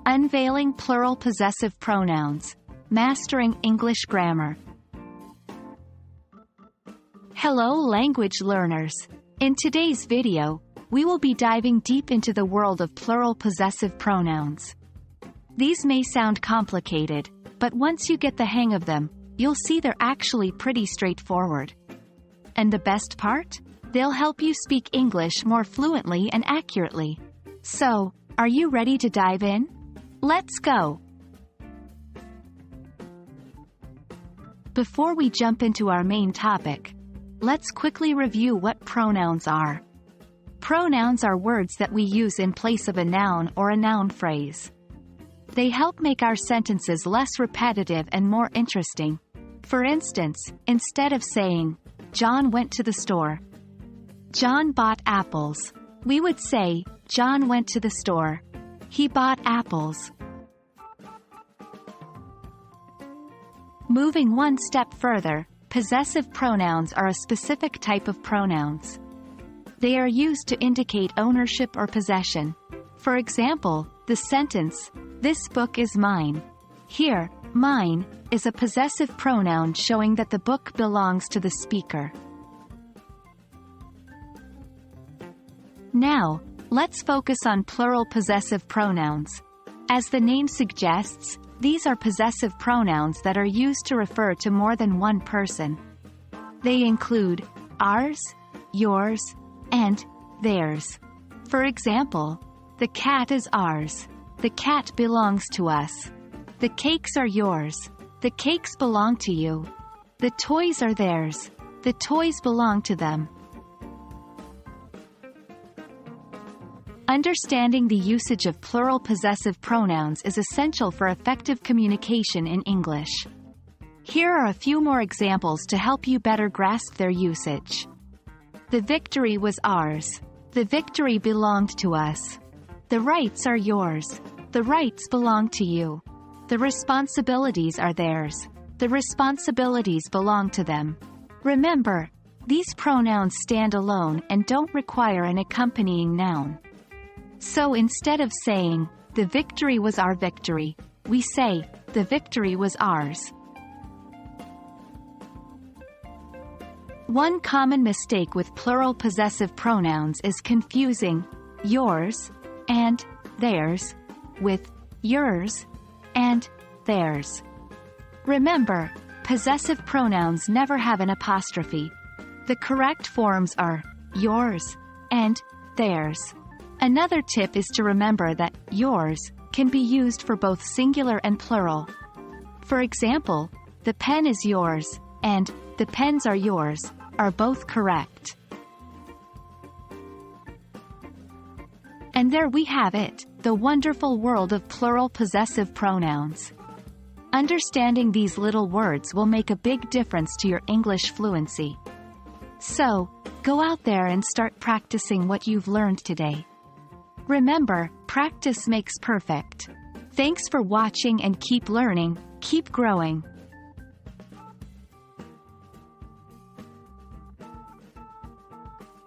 Unveiling Plural Possessive Pronouns. Mastering English Grammar. Hello language learners! In today's video, we will be diving deep into the world of plural possessive pronouns. These may sound complicated, but once you get the hang of them, you'll see they're actually pretty straightforward. And the best part? They'll help you speak English more fluently and accurately. So, are you ready to dive in? Let's go! Before we jump into our main topic, let's quickly review what pronouns are. Pronouns are words that we use in place of a noun or a noun phrase. They help make our sentences less repetitive and more interesting. For instance, instead of saying, John went to the store, John bought apples, we would say, John went to the store, he bought apples. Moving one step further, possessive pronouns are a specific type of pronouns. They are used to indicate ownership or possession. For example, the sentence, "This book is mine." Here, mine is a possessive pronoun showing that the book belongs to the speaker. Now, let's focus on plural possessive pronouns. As the name suggests, these are possessive pronouns that are used to refer to more than one person. They include ours, yours, and theirs. For example, the cat is ours. The cat belongs to us. The cakes are yours. The cakes belong to you. The toys are theirs. The toys belong to them. Understanding the usage of plural possessive pronouns is essential for effective communication in English. Here are a few more examples to help you better grasp their usage. The victory was ours. The victory belonged to us. The rights are yours. The rights belong to you. The responsibilities are theirs. The responsibilities belong to them. Remember, these pronouns stand alone and don't require an accompanying noun. So instead of saying, the victory was our victory, we say, the victory was ours. One common mistake with plural possessive pronouns is confusing yours and theirs with yours and theirs. Remember, possessive pronouns never have an apostrophe. The correct forms are yours and theirs. Another tip is to remember that yours can be used for both singular and plural. For example, the pen is yours and the pens are yours are both correct. And there we have it, the wonderful world of plural possessive pronouns. Understanding these little words will make a big difference to your English fluency. So, go out there and start practicing what you've learned today. Remember, practice makes perfect. Thanks for watching and keep learning, keep growing.